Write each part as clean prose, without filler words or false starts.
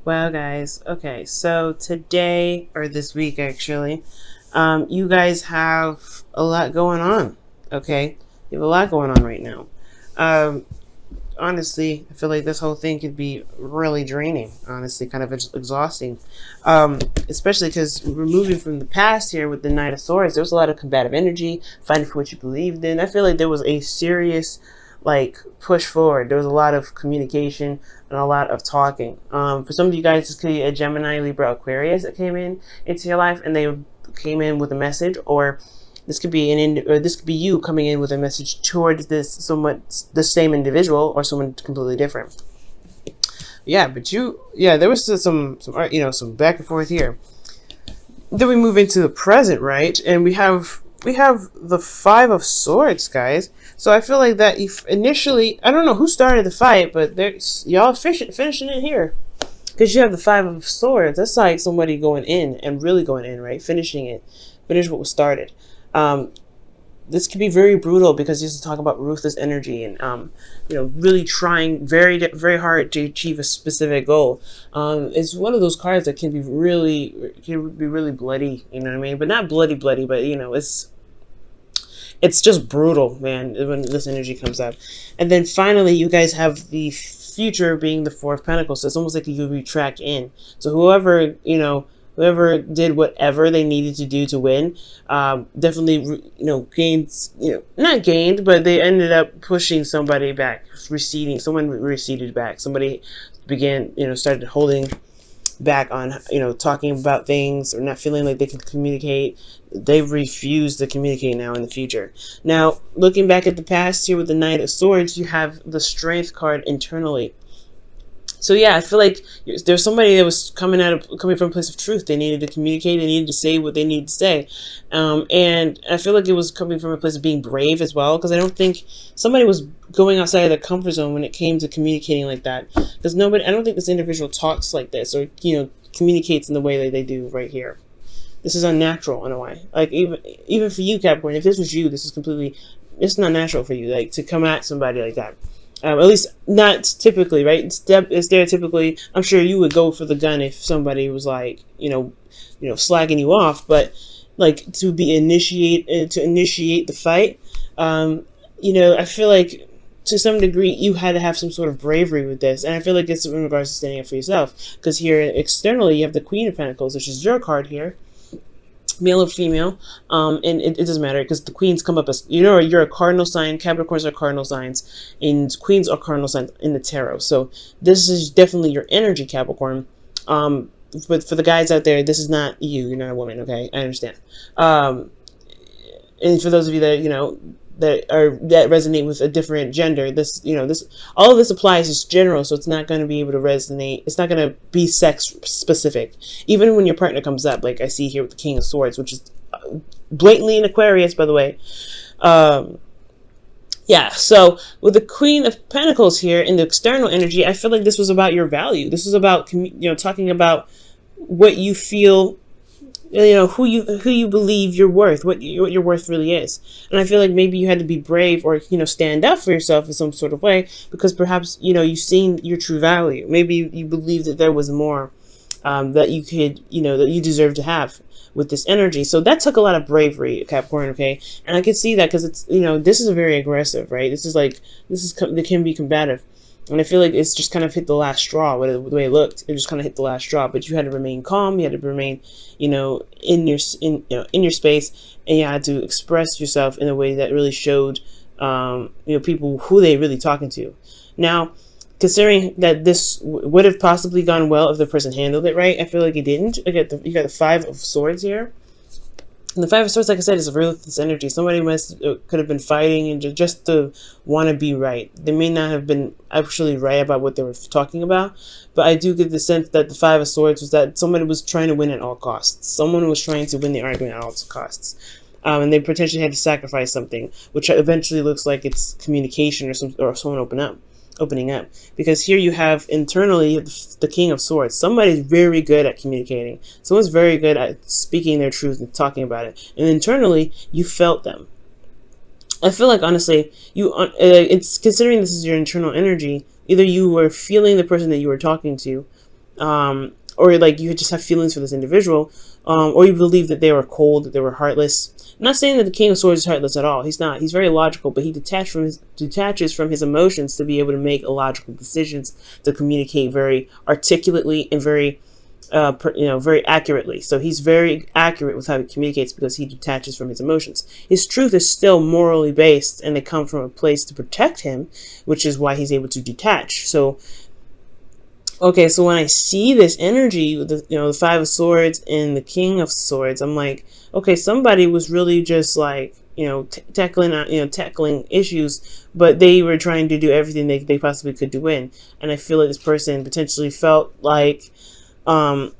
Well, guys, okay, so today, or this week actually, you guys have a lot going on, okay? You have a lot going on right now. Um, Honestly, I feel like this whole thing could be really draining, honestly, kind of exhausting. Especially because we're moving from the past here with the Knight of Swords. There was a lot of combative energy, fighting for what you believed in. I feel like there was a serious, like, push forward. There was a lot of communication and a lot of talking. For some of you guys, this could be a Gemini, Libra, Aquarius that came in into your life, and they came in with a message, or this could be you coming in with a message towards this somewhat the same individual or someone completely different. Yeah, but there was some back and forth here. Then we move into the present, right? And we have the Five of Swords, guys. So I feel like that if initially, I don't know who started the fight, but y'all finishing it here. Because you have the Five of Swords. That's like somebody going in and really going in, right? Finish what was started. This can be very brutal because this is talking about ruthless energy and really trying very hard to achieve a specific goal. It's one of those cards that can be really bloody, you know what I mean? But not bloody, but it's just brutal, man, when this energy comes up. And then finally, you guys have the future being the Four of Pentacles. So it's almost like you retract in. So whoever did whatever they needed to do to win, definitely, gains, not gained, but they ended up pushing somebody back, someone receded back. Somebody started holding back on, talking about things or not feeling like they can communicate. They refuse to communicate now in the future. Now, looking back at the past here with the Knight of Swords, you have the Strength card internally. So yeah, I feel like there's somebody that was coming from a place of truth. They needed to communicate. They needed to say what they needed to say, and I feel like it was coming from a place of being brave as well. Because I don't think somebody was going outside of their comfort zone when it came to communicating like that. Because I don't think this individual talks like this or communicates in the way that they do right here. This is unnatural in a way. Like even for you, Capricorn, if this was you, it's not natural for you, like, to come at somebody like that. At least not typically, right? Stereotypically, I'm sure you would go for the gun if somebody was like, slagging you off. But like to initiate the fight, I feel like to some degree you had to have some sort of bravery with this, and I feel like it's in regards to standing up for yourself. Because here externally, you have the Queen of Pentacles, which is your card here. Male or female, and it doesn't matter because the queens come up as, you're a cardinal sign. Capricorns are cardinal signs, and queens are cardinal signs in the tarot. So this is definitely your energy, Capricorn. But for the guys out there, this is not you. You're not a woman, okay? I understand. And for those of you that resonate with a different gender, all of this applies as general, so it's not going to be able to resonate. It's not going to be sex specific, even when your partner comes up, like I see here with the King of Swords, which is blatantly an Aquarius, by the way. So with the Queen of Pentacles here in the external energy, I feel like this was about your value. This is about talking about what you feel, who you believe you're worth, what your worth really is. And I feel like maybe you had to be brave or stand up for yourself in some sort of way, because perhaps you've seen your true value. Maybe you believe that there was more, that you could that you deserve to have with this energy. So that took a lot of bravery, Capricorn, okay? And I can see that because it's this is very aggressive, right? It can be combative. And I feel like it's just kind of hit the last straw. The way it looked, it just kind of hit the last straw. But you had to remain calm. You had to remain, in your space, and you had to express yourself in a way that really showed, people who they really talking to. Now, considering that this would have possibly gone well if the person handled it right, I feel like it didn't. You got the Five of Swords here. And the Five of Swords, like I said, is a ruthless energy. Somebody could have been fighting and just to want to be right. They may not have been actually right about what they were talking about, but I do get the sense that the Five of Swords was that somebody was trying to win at all costs. Someone was trying to win the argument at all costs. And they potentially had to sacrifice something, which eventually looks like it's communication or someone opening up, because here you have internally the King of Swords. Somebody's very good at communicating. Someone's very good at speaking their truth and talking about it, and internally you felt them. I feel like honestly it's considering this is your internal energy, either you were feeling the person that you were talking to, or like you just have feelings for this individual, or you believe that they were cold, that they were heartless. I'm not saying that the King of Swords is heartless at all. He's not. He's very logical, but he detaches from his emotions to be able to make logical decisions, to communicate very articulately and very, very accurately. So he's very accurate with how he communicates because he detaches from his emotions. His truth is still morally based, and they come from a place to protect him, which is why he's able to detach. So, okay, so when I see this energy, the Five of Swords and the King of Swords, I'm like, okay, somebody was really just like, tackling issues, but they were trying to do everything they possibly could to win. And I feel like this person potentially felt like, I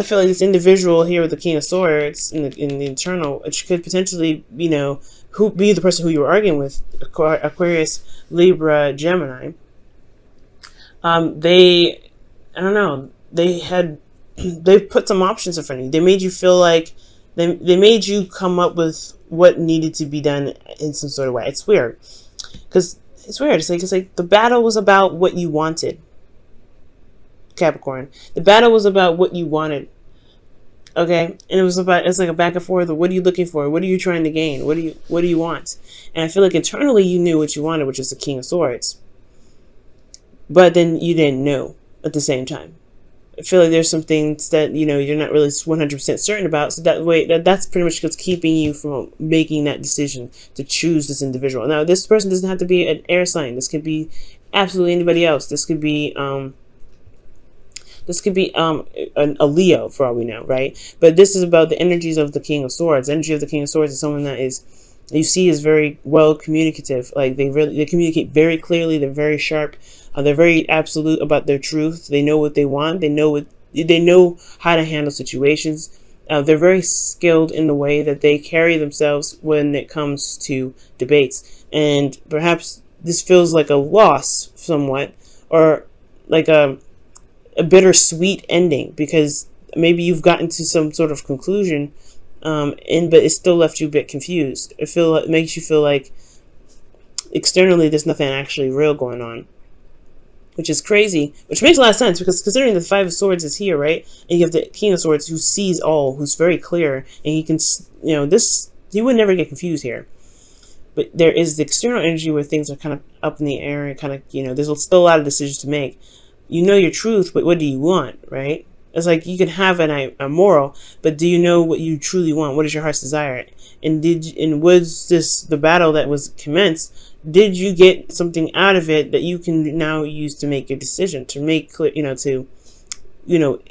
feel like this individual here with the King of Swords in the Eternal, which could potentially, who be the person who you were arguing with, Aquarius, Libra, Gemini. I don't know, they put some options in front of you. They made you feel like, they made you come up with what needed to be done in some sort of way. It's weird. Because it's weird. It's like the battle was about what you wanted, Capricorn. The battle was about what you wanted. Okay? And it's like a back and forth of what are you looking for? What are you trying to gain? What do you want? And I feel like internally you knew what you wanted, which is the King of Swords. But then you didn't know at the same time. I feel like there's some things that, you're not really 100% certain about. So that's pretty much what's keeping you from making that decision to choose this individual. Now, this person doesn't have to be an air sign. This could be absolutely anybody else. This could be a Leo, for all we know, right? But this is about the energies of the King of Swords. The energy of the King of Swords is someone that you see is very well communicative. Like they communicate very clearly. They're very sharp. They're very absolute about their truth. They know what they want. They know how to handle situations. They're very skilled in the way that they carry themselves when it comes to debates. And perhaps this feels like a loss somewhat, or like a bittersweet ending, because maybe you've gotten to some sort of conclusion, but it still left you a bit confused. It makes you feel like externally there's nothing actually real going on, which is crazy, which makes a lot of sense, because considering the Five of Swords is here, right? And you have the King of Swords who sees all, who's very clear, and he can, he would never get confused here. But there is the external energy where things are kind of up in the air and kind of, there's still a lot of decisions to make. You know your truth, but what do you want, right? It's like you can have a moral, but do you know what you truly want? What is your heart's desire? And was this the battle that was commenced? Did you get something out of it that you can now use to make your decision, to make clear, to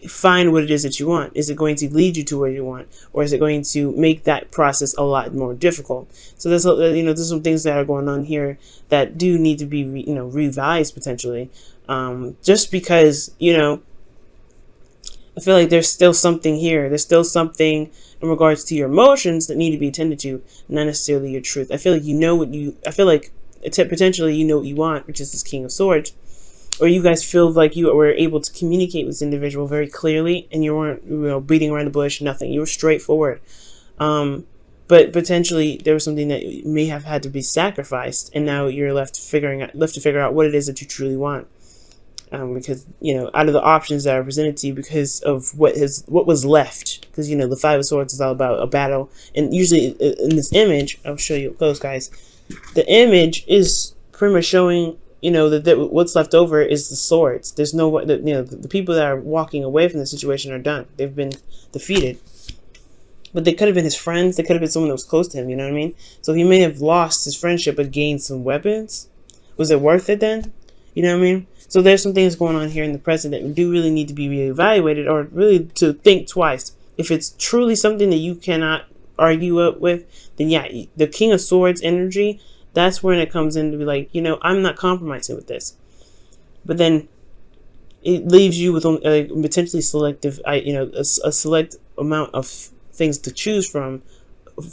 find what it is that you want? Is it going to lead you to where you want, or is it going to make that process a lot more difficult? So there's some things that are going on here that do need to be revised potentially, just because I feel like there's still something here. There's still something in regards to your emotions that need to be attended to, not necessarily your truth. I feel like I feel like potentially you know what you want, which is this King of Swords. Or you guys feel like you were able to communicate with this individual very clearly, and you weren't beating around the bush, nothing. You were straightforward. But potentially there was something that may have had to be sacrificed, and now you're left to figure out what it is that you truly want. Because out of the options that are presented to you, because of what was left, because the Five of Swords is all about a battle, and usually in this image, I'll show you close, guys. The image is pretty much showing that what's left over is the swords. There's the people that are walking away from the situation are done. They've been defeated. But they could have been his friends. They could have been someone that was close to him. You know what I mean? So he may have lost his friendship but gained some weapons. Was it worth it then? You know what I mean? So there's some things going on here in the present that do really need to be reevaluated, or really to think twice. If it's truly something that you cannot argue with, then yeah, the King of Swords energy, that's when it comes in to be like, I'm not compromising with this. But then it leaves you with a potentially selective, a select amount of things to choose from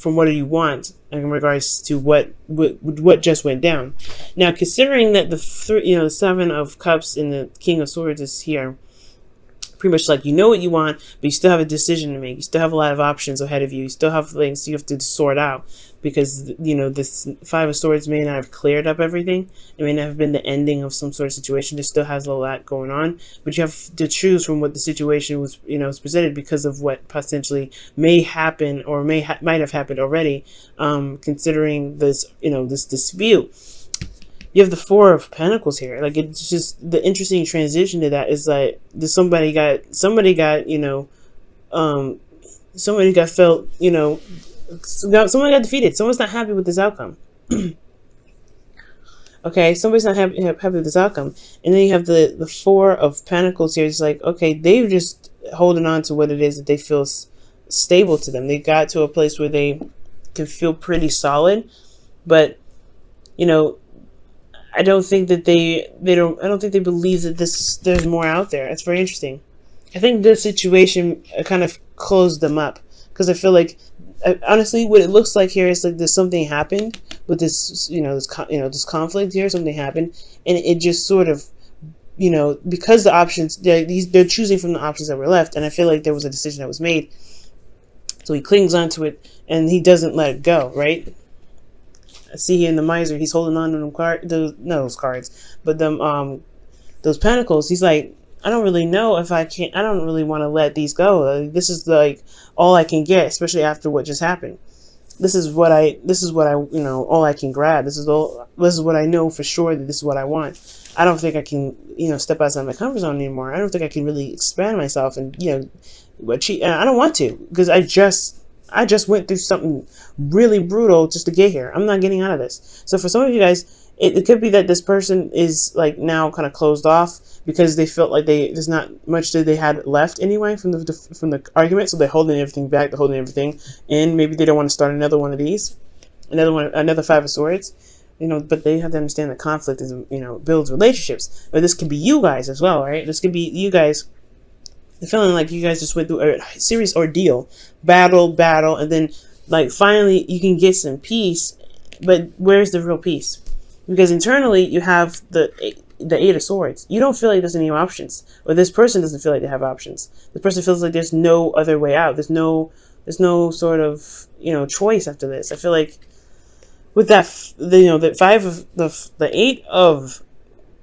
what do you want in regards to what just went down. Now, considering that the Seven of Cups and the King of Swords is here, pretty much like, you know what you want, but you still have a decision to make. You still have a lot of options ahead of you. You still have things you have to sort out, because, you know, this Five of Swords may not have cleared up everything. It may not have been the ending of some sort of situation. There still has a lot going on, but you have to choose from what the situation was, you know, was presented, because of what potentially may happen, or might have happened already, considering this, you know, this dispute. You have the Four of Pentacles here. Like, it's just the interesting transition to that is like, somebody got, you know, somebody got felt, you know, someone got defeated. Someone's not happy with this outcome. Okay, somebody's not happy with this outcome. And then you have the Four of Pentacles here. It's like, okay, they're just holding on to what it is that they feel stable to them. They got to a place where they can feel pretty solid, but, you know, I don't think that I don't think they believe that there's more out there. It's very interesting. I think this situation kind of closed them up, because I feel like, honestly, what it looks like here is like there's something happened with this, you know, this conflict here. Something happened, and it just sort of, you know, because the options, they're choosing from the options that were left, and I feel like there was a decision that was made, so he clings onto it and he doesn't let it go, right? I see here in the Miser, he's holding on to those cards, but those Pentacles. He's like, I don't really know if I can. I don't really want to let these go. This is like all I can get, especially after what just happened. This is what I, you know, all I can grab. This is what I know for sure, that this is what I want. I don't think I can, you know, step outside my comfort zone anymore. I don't think I can really expand myself, and, you know, I don't want to, because I just went through something really brutal just to get here. I'm not getting out of this. So for some of you guys, it could be that this person is like now kind of closed off, because they felt like there's not much that they had left anyway from the argument. So they're holding everything back. They're holding everything in. Maybe they don't want to start another one of these, another Five of Swords. You know, but they have to understand that conflict is, you know, builds relationships. But this could be you guys as well, right? This could be you guys. The feeling like you guys just went through a serious ordeal, battle, and then like finally you can get some peace. But where's the real peace? Because internally you have the Eight of Swords. You don't feel like there's any options, or this person doesn't feel like they have options. The person feels like there's no other way out. There's no sort of, you know, choice after this. I feel like with that, you know, the Eight of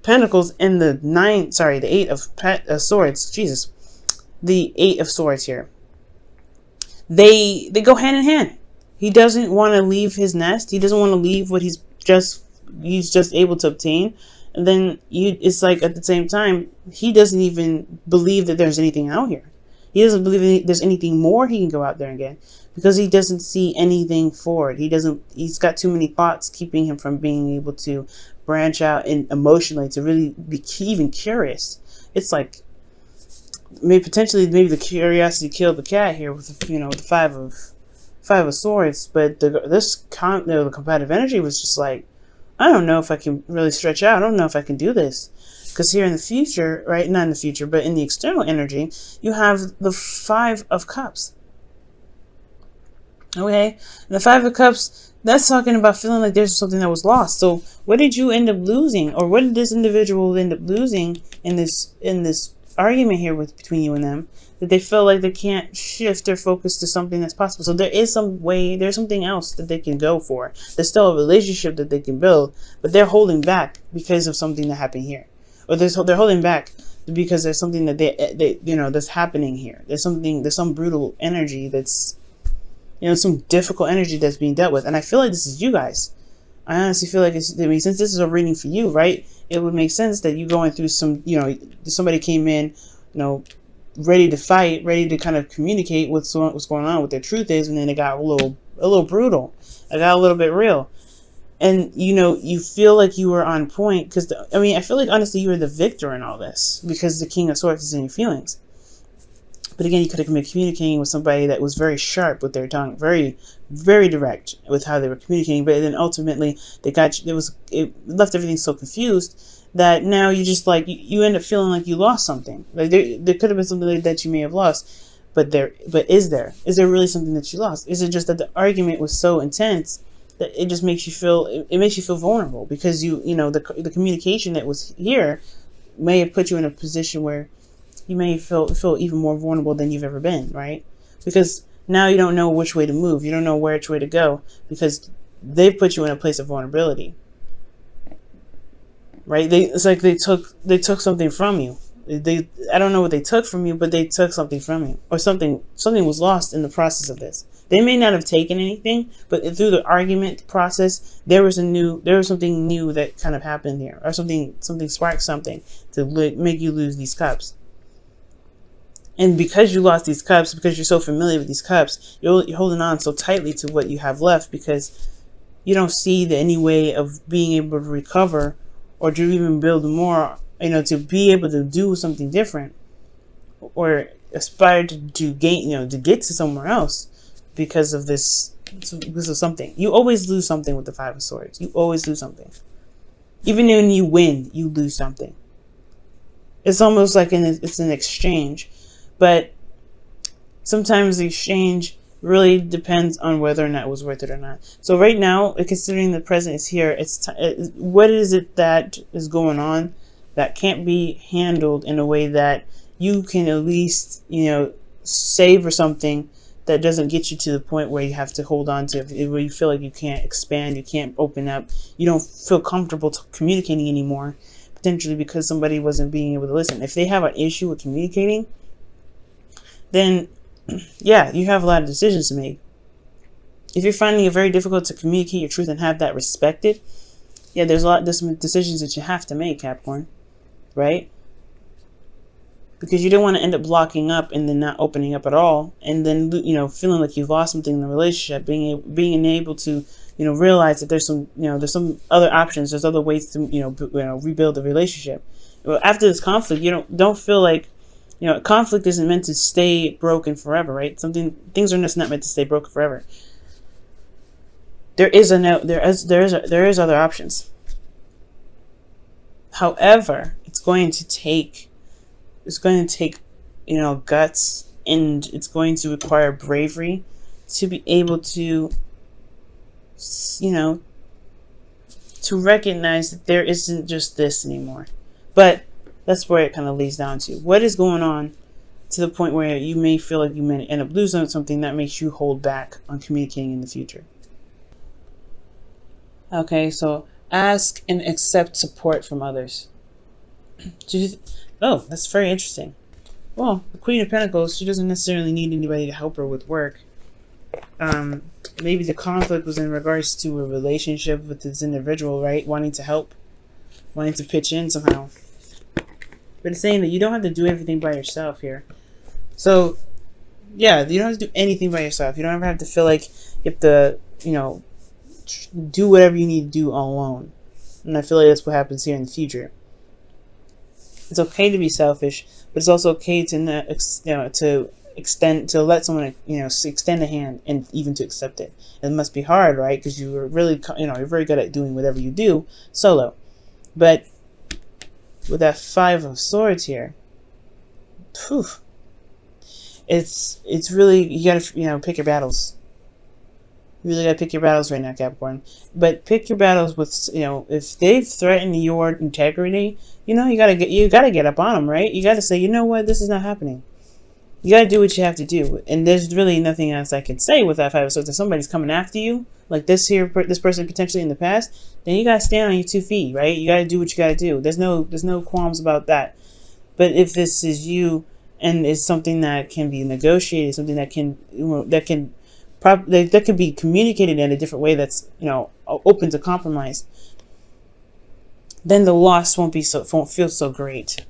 Pentacles and the Eight of Swords. Jesus. The Eight of Swords here, they go hand in hand. He doesn't want to leave his nest. He doesn't want to leave what he's just able to obtain. And then it's like at the same time, he doesn't even believe that there's anything out here. He doesn't believe there's anything more he can go out there and get, because he doesn't see anything forward. He's got too many thoughts keeping him from being able to branch out and emotionally to really be even curious. It's like, maybe the curiosity killed the cat here with, you know, the Five of Swords. But the competitive energy was just like, I don't know if I can really stretch out. I don't know if I can do this, because here in the future, right? Not in the future, but in the external energy, you have the Five of Cups. Okay, and the Five of Cups, that's talking about feeling like there's something that was lost. So what did you end up losing, or what did this individual end up losing in this argument here between you and them, that they feel like they can't shift their focus to something that's possible? So there is some way, there's something else that they can go for. There's still a relationship that they can build, but they're holding back because of something that happened here, or they're holding back because there's something that they you know, that's happening here. There's some brutal energy that's, you know, some difficult energy that's being dealt with. And I feel like this is you guys. I honestly feel like since this is a reading for you, right, it would make sense that you're going through some, you know, somebody came in, you know, ready to fight, ready to kind of communicate what's going on, what their truth is, and then it got a little brutal. It got a little bit real. And, you know, you feel like you were on point, because, I feel like, honestly, you were the victor in all this, because the King of Swords is in your feelings. But again, you could have been communicating with somebody that was very sharp with their tongue, very, very direct with how they were communicating. But then ultimately, it left everything so confused that now you just like, you end up feeling like you lost something. Like there could have been something like that you may have lost, but is there really something that you lost? Is it just that the argument was so intense that it just makes you feel, it makes you feel vulnerable, because you know the communication that was here may have put you in a position where you may feel even more vulnerable than you've ever been, right? Because now you don't know which way to move. You don't know which way to go because they've put you in a place of vulnerability, right? It's like they took something from you. I don't know what they took from you, but they took something from you, or something was lost in the process of this. They may not have taken anything, but through the argument process, there was something new that kind of happened here, or something sparked something to make you lose these cups. And because you lost these cups, because you're so familiar with these cups, you're holding on so tightly to what you have left because you don't see any way of being able to recover or to even build more, to be able to do something different or aspire to gain, to get to somewhere else because of this, because of something. You always lose something with the Five of Swords. You always lose something. Even when you win, you lose something. It's almost like it's an exchange. But sometimes the exchange really depends on whether or not it was worth it or not. So right now, considering the present is here, what is it that is going on that can't be handled in a way that you can at least, savor something that doesn't get you to the point where you have to hold on to, where you feel like you can't expand, you can't open up, you don't feel comfortable communicating anymore, potentially because somebody wasn't being able to listen. If they have an issue with communicating, then yeah, you have a lot of decisions to make. If you're finding it very difficult to communicate your truth and have that respected, yeah, there's some decisions that you have to make, Capricorn, right? Because you don't want to end up blocking up and then not opening up at all, and then feeling like you've lost something in the relationship. Being able to realize that there's some other options, there's other ways to rebuild the relationship. Well, after this conflict, you don't feel like conflict isn't meant to stay broken forever, right? Things are just not meant to stay broken forever. There is other options. However, it's going to take guts, and it's going to require bravery to be able to to recognize that there isn't just this anymore. But that's where it kind of leads down to. What is going on to the point where you may feel like you may end up losing something that makes you hold back on communicating in the future? Okay, so ask and accept support from others. Oh, that's very interesting. Well, the Queen of Pentacles, she doesn't necessarily need anybody to help her with work. Maybe the conflict was in regards to a relationship with this individual, right? Wanting to help, wanting to pitch in somehow. But it's saying that you don't have to do everything by yourself here. So, yeah, you don't have to do anything by yourself. You don't ever have to feel like you have to, do whatever you need to do alone. And I feel like that's what happens here in the future. It's okay to be selfish, but it's also okay to let someone extend a hand and even to accept it. It must be hard, right? Because you're really you're very good at doing whatever you do solo. But with that Five of Swords here, it's really, you gotta pick your battles. You really gotta pick your battles right now, Capricorn. But pick your battles with if they've threatened your integrity, you gotta get up on them, right? You gotta say, you know what, this is not happening. You gotta do what you have to do, and there's really nothing else I can say with that Five of Swords. If somebody's coming after you, like this person potentially in the past, then you gotta stand on your 2 feet, right? You gotta do what you gotta do. There's no qualms about that. But if this is you, and it's something that can be negotiated, something that can that can be communicated in a different way that's open to compromise, then the loss won't feel so great.